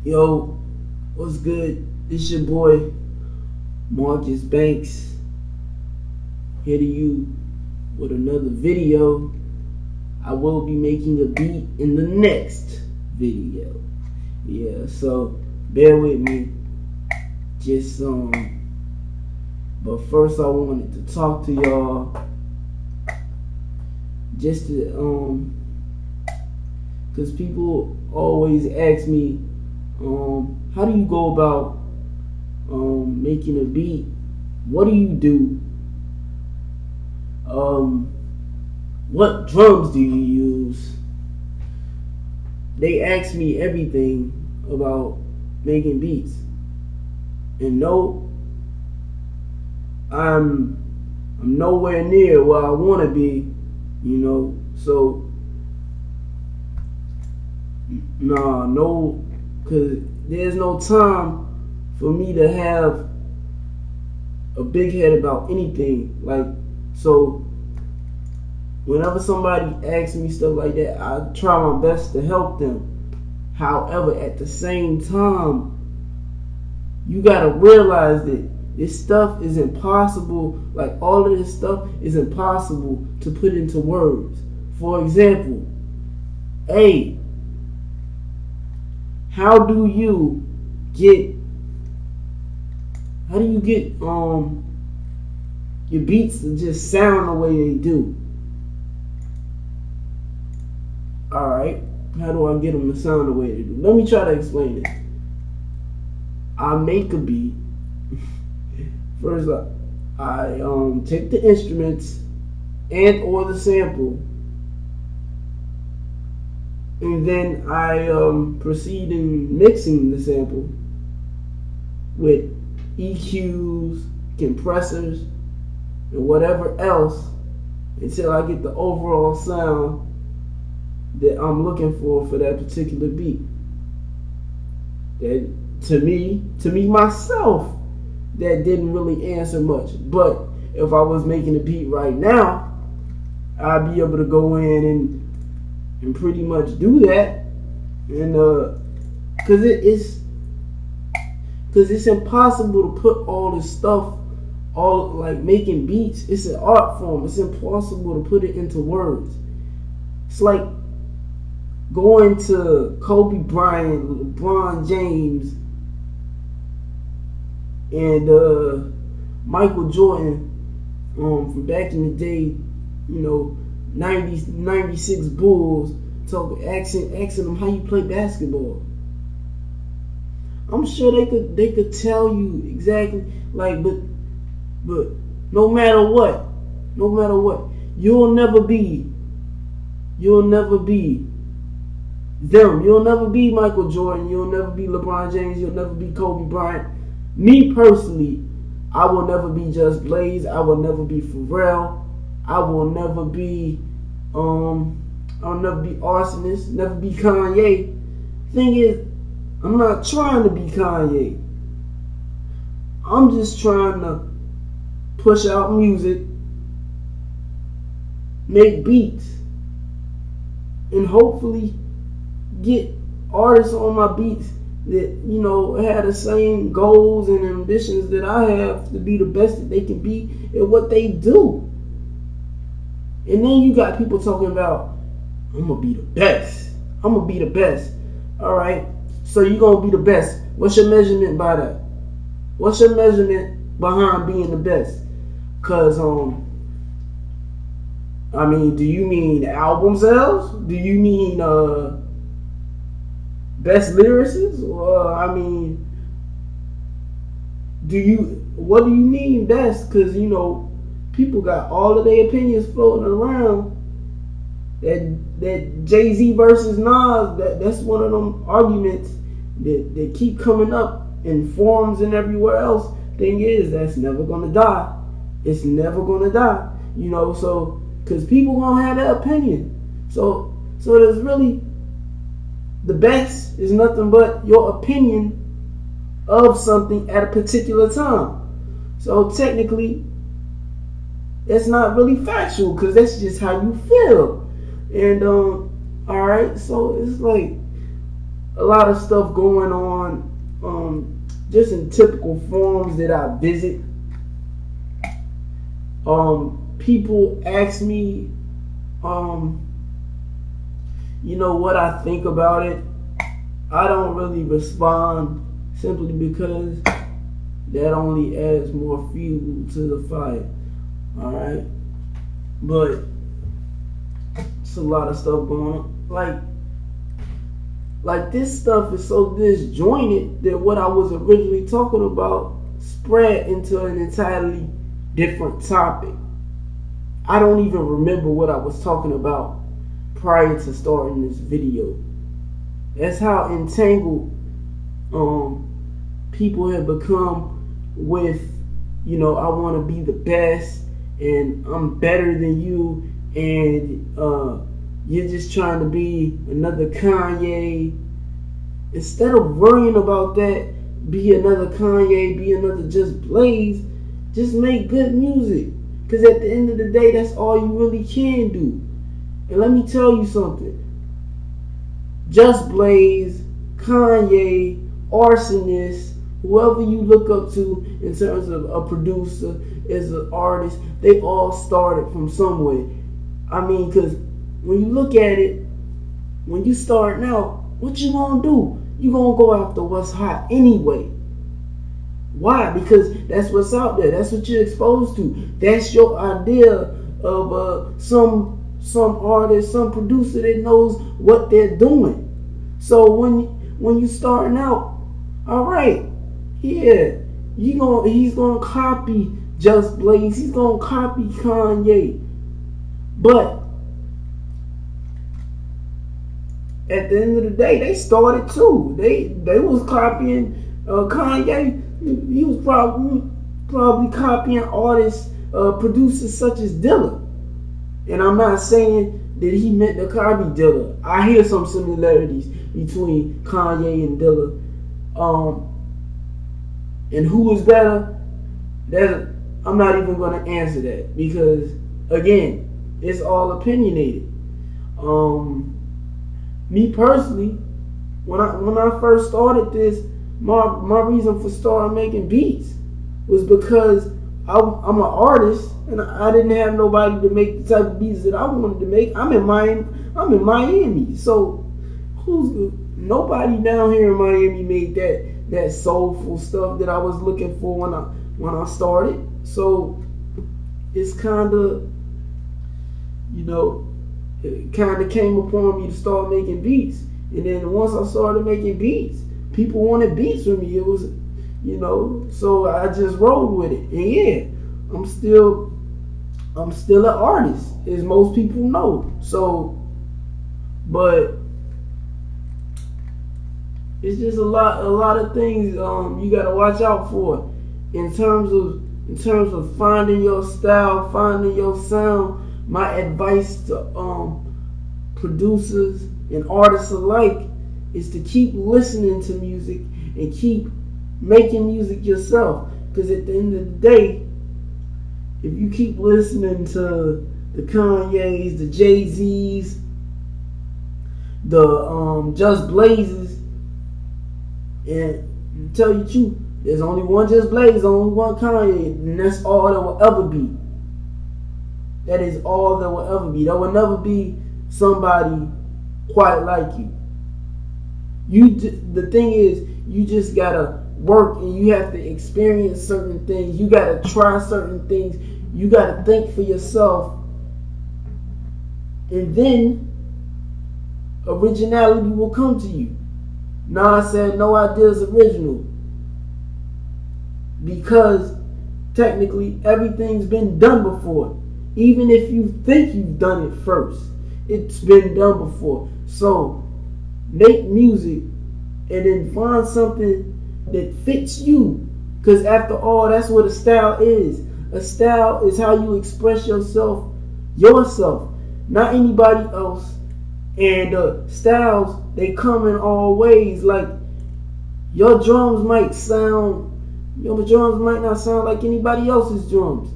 Yo, what's good? It's your boy Mbanks here to you with another video. I will be making a beat in the next video. Yeah, so bear with me. Just but first I wanted to talk to y'all just to cause people always ask me how do you go about making a beat? What do you do? What drums do you use? They ask me everything about making beats, and no, I'm nowhere near where I want to be, So no, cause there's no time for me to have a big head about anything. So whenever somebody asks me stuff like that, I try my best to help them. However, at the same time, you gotta realize that this stuff is impossible. Like, all of this stuff is impossible to put into words. For example, hey, how do you get your beats to just sound the way they do? Alright, how do I get them to sound the way they do? Let me try to explain it. I make a beat. First, I take the instruments and or the sample, and then I proceed in mixing the sample with EQs, compressors, and whatever else until I get the overall sound that I'm looking for that particular beat. That to me myself, that didn't really answer much. But if I was making a beat right now, I'd be able to go in and pretty much do that, and cause it's impossible to put all this stuff, all like making beats. It's an art form. It's impossible to put it into words. It's like going to Kobe Bryant, LeBron James, and Michael Jordan from back in the day, 96 Bulls, asking them how you play basketball. I'm sure they could tell you exactly, but no matter what, you'll never be them. You'll never be Michael Jordan. You'll never be LeBron James. You'll never be Kobe Bryant. Me personally, I will never be Just Blaze. I will never be Pharrell. I will never be I'll never be Arsonist. Never be Kanye. Thing is, I'm not trying to be Kanye. I'm just trying to push out music, make beats, and hopefully get artists on my beats that have the same goals and ambitions that I have to be the best that they can be at what they do. And then you got people talking about, I'm gonna be the best. I'm gonna be the best. All right. So you're gonna be the best. What's your measurement by that? What's your measurement behind being the best? Cause do you mean album sales? Do you mean best lyricists? Or what do you mean best? Cause people got all of their opinions floating around. That Jay-Z versus Nas, that's one of them arguments that keep coming up in forums and everywhere else. Thing is, that's never gonna die. It's never gonna die. So because people gonna have their opinion. So there's really, the best is nothing but your opinion of something at a particular time. So technically, that's not really factual, because that's just how you feel. And alright, so it's like, a lot of stuff going on, just in typical forums that I visit. People ask me, what I think about it. I don't really respond simply because that only adds more fuel to the fire. Alright? But it's a lot of stuff going on. Like this stuff is so disjointed that what I was originally talking about spread into an entirely different topic. I don't even remember what I was talking about prior to starting this video. That's how entangled people have become with, I want to be the best and I'm better than you, and you're just trying to be another Kanye. Instead of worrying about that, be another Kanye, be another Just Blaze, just make good music. Because at the end of the day, that's all you really can do. And let me tell you something. Just Blaze, Kanye, Arsonist, whoever you look up to in terms of a producer, as an artist, they all started from somewhere. I mean, because when you look at it, when you starting out, what you gonna do? You gonna go after what's hot anyway. Why? Because that's what's out there. That's what you're exposed to. That's your idea of some artist, some producer that knows what they're doing. So when you starting out, all right, yeah, he's gonna copy Just Blaze. He's gonna copy Kanye, but at the end of the day, they started too. They was copying Kanye. He was probably copying artists, producers such as Dilla. And I'm not saying that he meant to copy Dilla. I hear some similarities between Kanye and Dilla. And who is better? I'm not even going to answer that because, again, it's all opinionated. Me personally, when I first started this, my reason for starting making beats was because I'm an artist and I didn't have nobody to make the type of beats that I wanted to make. I'm in Miami, so nobody down here in Miami made that soulful stuff that I was looking for when I started. So it's kind of, it kind of came upon me to start making beats. And then once I started making beats, people wanted beats from me. It was, so I just rolled with it. And yeah, I'm still an artist, as most people know. So, but it's just a lot of things you gotta watch out for in terms of finding your style, finding your sound. My advice to producers and artists alike is to keep listening to music and keep making music yourself. Because at the end of the day, if you keep listening to the Kanyes, the Jay-Z's, the Just Blazes, and tell you the truth, there's only one Just Blaze, only one Kanye, and that's all there will ever be. That is all there will ever be. There will never be somebody quite like you. The thing is, you just gotta work and you have to experience certain things. You gotta try certain things. You gotta think for yourself, and then originality will come to you. Nas said, "No idea is original," because technically everything's been done before. Even if you think you've done it first, it's been done before. So make music and then find something that fits you. Because after all, that's what a style is. A style is how you express yourself, not anybody else. And styles, they come in all ways. Like your drums might not sound like anybody else's drums.